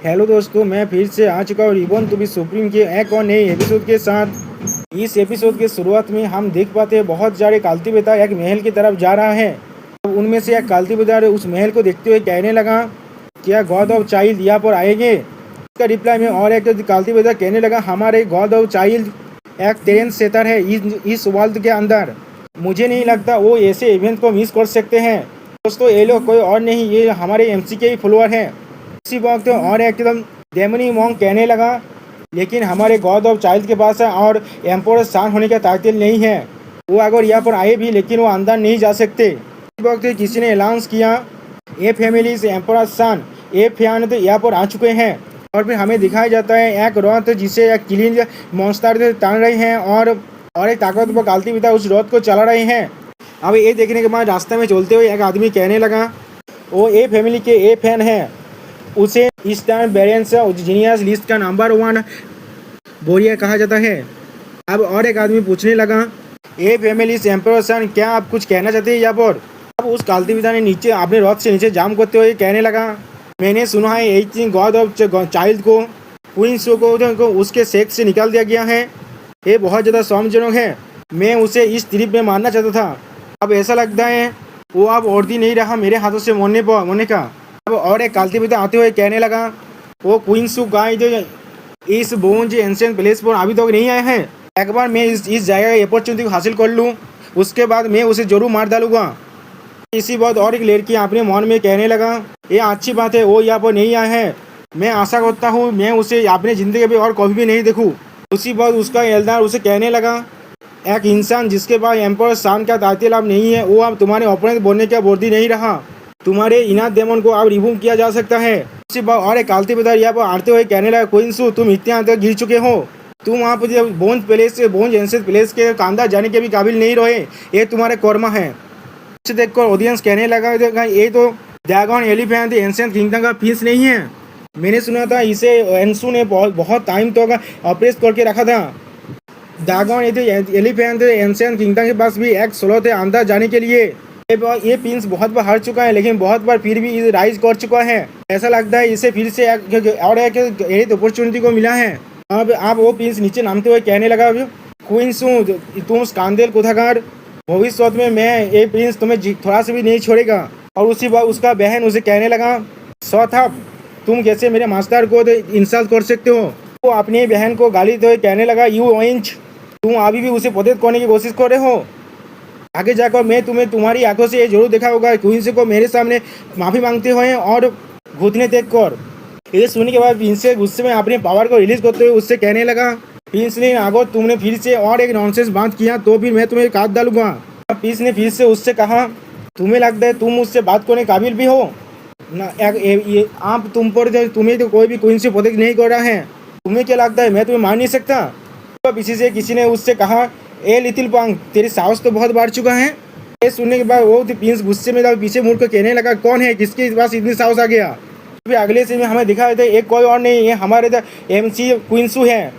Hello दोस्तों, मैं फिर से आ चुका हूँ रिबॉर्न टू बी सुप्रीम के एक और नए एपिसोड के साथ। इस एपिसोड के शुरुआत में हम देख पाते हैं बहुत सारे कल्टीवेटर एक महल की तरफ जा रहा है। तो उनमें से एक कल्टीवेटर उस महल को देखते हुए कहने लगा, क्या गॉड ऑफ चाइल्ड यहाँ पर आएंगे? इसका रिप्लाई में और एक कल्टीवेटर कहने लगा, हमारे गॉड ऑफ चाइल्ड एक ट्रेन सेटर है इस वर्ल्ड के अंदर। मुझे नहीं लगता वो ऐसे इवेंट को मिस कर सकते हैं। दोस्तों, ये लोग कोई और नहीं, ये हमारे एमसी के ही फॉलोअर हैं। इसी वक्त और एकदम डेमनी मॉन्ग कहने लगा, लेकिन हमारे गॉड ऑफ चाइल्ड के पास है और एम्पोरर सान होने का टाइटल नहीं है। वो अगर यहाँ पर आए भी लेकिन वो अंदर नहीं जा सकते। इस वक्त किसी ने अनाउंस किया, ये फैमिली से एम्पोरर सान ये फैन तो यहाँ पर आ चुके हैं। और फिर हमें दिखाया जाता है एक रथ जिसे एक क्लीन मॉन्स्टर टान रहे हैं और एक ताकतवर कल्टीवेटर उस रथ को चला रहे हैं। अब ये देखने के बाद रास्ते में चलते हुए एक आदमी कहने लगा, वो ए फैमिली के ए फैन है। उसे ईस्टर्न वेरिएंस जीनियस लिस्ट का नंबर 1 बोरिया कहा जाता है। अब और एक आदमी पूछने लगा, ए फैमिली एम्परर सन, क्या आप कुछ कहना चाहते हैं यहाँ पर? अब उस कल्टीवेटर ने नीचे अपने रथ से नीचे जाम करते हुए कहने लगा, मैंने सुना है 18 गॉड ऑफ चाइल्ड को क्वींस को उसके सेक्स से निकाल दिया गया है। ये बहुत ज़्यादा सम्मानजनक है। मैं उसे इस ट्रिप में मारना चाहता था। अब ऐसा लगता है वो अब वर्दी नहीं रहा मेरे हाथों से मरने का। अब और एक कल्टीवेटर आते हुए कहने लगा, वो क्वींस गाय जो इस बोन्ज एंशिएंट प्लेस पर अभी तक नहीं आए हैं। एक बार मैं इस जगह की अपॉर्चुनिटी को हासिल कर लूँ, उसके बाद मैं उसे जरूर मार डालूंगा। इसी बात और एक लड़की अपने मन में कहने लगा, ये अच्छी बात है वो यहाँ पर नहीं आए हैं। मैं आशा करता हूँ मैं उसे अपनी ज़िंदगी में और कभी भी नहीं देखूँ। उसी बात उसका एल्डर उसे कहने लगा, एक इंसान जिसके पास एम्परर सान का टाइटल अब नहीं है, वो अब तुम्हारे ओपोनेंट बनने का वर्दी नहीं रहा। तुम्हारे इनाद डेमन को अब रिमूव किया जा सकता है। उसी बात और एक कल्टीवेटर यहाँ पर आते हुए कहने लगा, क्वींसू तुम इतने अंदर गिर चुके हो, तुम वहाँ पर बोन्ज एंशिएंट प्लेस के अंदर जाने के भी काबिल नहीं रहे। ये तुम्हारे कर्म है। इसे देखकर ऑडियंस कहने लगा, ये तो ड्रैगन एलिफेंट एंशिएंट किंगडम का पीस नहीं है। मैंने सुना था इसे एंसू ने बहुत टाइम तक ऑपरेट करके रखा था। ड्रैगन एलिफेंट एंशिएंट किंगडम के पास भी एक स्लॉट है अंदर जाने के लिए। ये प्रिंस बहुत बार हार चुका है, लेकिन बहुत बार फिर भी राइज कर चुका है। ऐसा लगता है इसे फिर से एक अपॉर्चुनिटी को मिला है। अब वो प्रिंस नीचे नामते हुए कहने लगा, क्वींसू तुम स्कैंडल कोथाकार, भविष्य में मैं ये प्रिंस तुम्हें थोड़ा सा भी नहीं छोड़ेगा। और उसी बार उसका बहन उसे कहने लगा, सौथप तुम कैसे मेरे मास्टर को इंसल्ट कर सकते हो? वो अपनी बहन को गाली दे कहने लगा, यू ऑरेंज तुम अभी भी उसे प्रोटेक्ट करने की कोशिश कर रहे हो। आगे जाकर मैं तुम्हें तुम्हारी आंखों से ये जरूर देखा होगा क्वींस को मेरे सामने माफ़ी मांगते हुए और घुटने टेक कर। ये सुनने के बाद प्रिंस गुस्से में अपने पावर को रिलीज करते हुए उससे कहने लगा, प्रिंस ने अगर तुमने फिर से और एक नॉनसेंस बात किया तो फिर मैं तुम्हें काट डालूंगा। प्रिंस ने फिर से उससे कहा, तुम्हें लगता है तुम मुझसे बात करने काबिल भी हो ना? आप तुम्हें तो कोई भी क्वींस से प्रोटेक्ट नहीं कर रहा है। तुम्हें क्या लगता है मैं तुम्हें मार नहीं सकता? तो पीछे से किसी ने उससे कहा, ए लिटिल पंग तेरी साहस तो बहुत बढ़ चुका है। ये सुनने के बाद वो प्रिंस गुस्से में पीछे मुड़ कर कहने लगा, कौन है किसके पास इतनी साहस आ गया? फिर अगले सीन में हमें दिखा देते एक कोई और नहीं, ये हमारे एमसी क्वींसू है,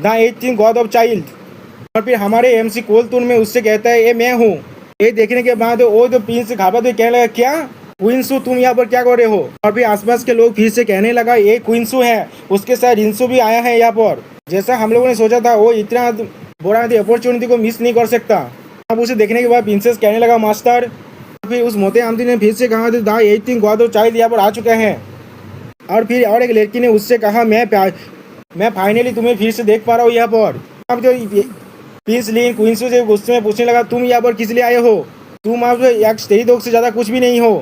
द 18 गॉड ऑफ चाइल्ड। और फिर हमारे एमसी कोलतून में उससे कहता है, ये मैं हूँ। ये देखने के बाद वो तो प्रिंस घाबरा तो कहने लगा, क्या क्वींसू तुम यहाँ पर क्या कर रहे हो? और फिर आसपास के लोग फिर से कहने लगा, ये क्वींसू है, उसके साथ रिंसू भी आया है यहाँ पर। जैसा हम लोगों ने सोचा था वो इतना बड़ा अपॉर्चुनिटी को मिस नहीं कर सकता। अब उसे देखने के बाद प्रिंसेस कहने लगा, मास्टर। फिर उस मोटे आमदी ने फिर से कहा, द 18 गॉड ऑफ चाइल्ड यहाँ पर आ चुके हैं। और फिर और एक लड़की ने उससे कहा, मैं फाइनली तुम्हें फिर से देख पा रहा हूँ यहाँ पर। अब जो प्रिंस ली क्वींसू से गुस्से में पूछने लगा, तुम यहाँ पर किस लिए आए हो? तुम अब एक स्टेरी डॉग से ज़्यादा कुछ भी नहीं हो।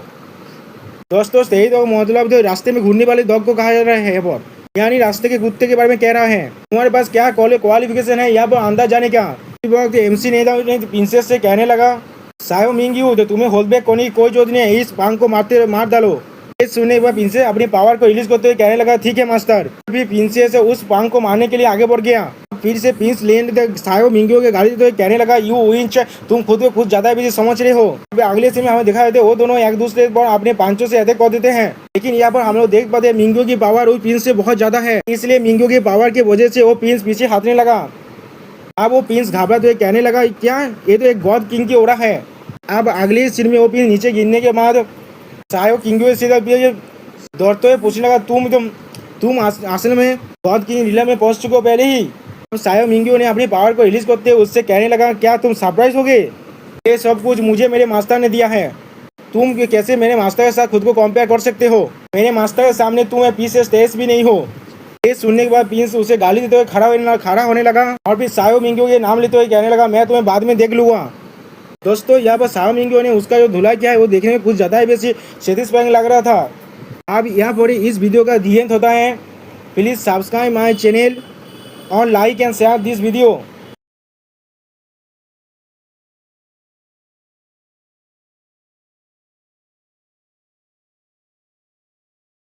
दोस्तों, स्टेरी डॉग मतलब जो रास्ते में घूमने वाले डॉग को कहा जा रहा है यहाँ पर, यानी रास्ते के कुत्ते के बारे में कह रहा है। तुम्हारे पास क्या क्वालिफिकेशन है यहाँ पर अंदर जाने का? एमसी नेता प्रिंसेस से कहने लगा, सायो मिंग्यू तो तुम्हें होल्ड बैक करने की कोई जरूरत नहीं है, इस पांग को मार डालो। ये सुनने के बाद प्रिंसेस अपनी पावर को रिलीज करते हुए कहने लगा, ठीक है मास्टर। फिर प्रिंसेस उस पांग को मारने के लिए आगे बढ़ गया। फिर से प्रिंस लेन सायो मिंग्यू के गाड़ी तो कहने लगा, यू विंच तुम खुद को खुद ज्यादा भी समझ रहे हो। अगले सीन में हमें दिखा देते वो दोनों एक दूसरे पर अपने पांचों से अटैक कर देते हैं। लेकिन यहाँ पर हम लोग देख पाते हैं मिंग्यू की पावर उस प्रिंस से बहुत ज्यादा है, इसलिए मिंग्यू की पावर की वजह से वो प्रिंस पीछे हटने लगा। अब वो प्रिंस घबरा तो कहने लगा, क्या ये तो एक गॉड किंग की ओरा है। अब अगले सीन में वो प्रिंस नीचे गिरने के बाद सायो किंग से दौड़ते हुए पूछने लगा, तुम असल में गॉड की लीला में पहुंच चुके हो पहले ही। सायो मिंग्यो ने अपनी पावर को रिलीज करते हुए उससे कहने लगा, क्या तुम सरप्राइज हो गए? ये सब कुछ मुझे मेरे मास्टर ने दिया है। तुम कैसे मेरे मास्टर के साथ खुद को कंपेयर कर सकते हो? मेरे मास्टर के सामने तुम पीस स्टेज भी नहीं हो। ये सुनने के बाद प्रिंस उसे गाली देते हुए खड़ा होने लगा और फिर सायो मिंग्यो के नाम लेते हुए कहने लगा, मैं तुम्हें बाद में देख लूंगा। दोस्तों यहाँ पर सायो मिंग्यो ने उसका जो धुलाई किया है वो देखने में कुछ ज़्यादा ही बेसी सेटिस्फाइंग लग रहा था। अब यहाँ पर इस वीडियो का दी एंड होता है। प्लीज़ सब्सक्राइब माई चैनल और like and share this video.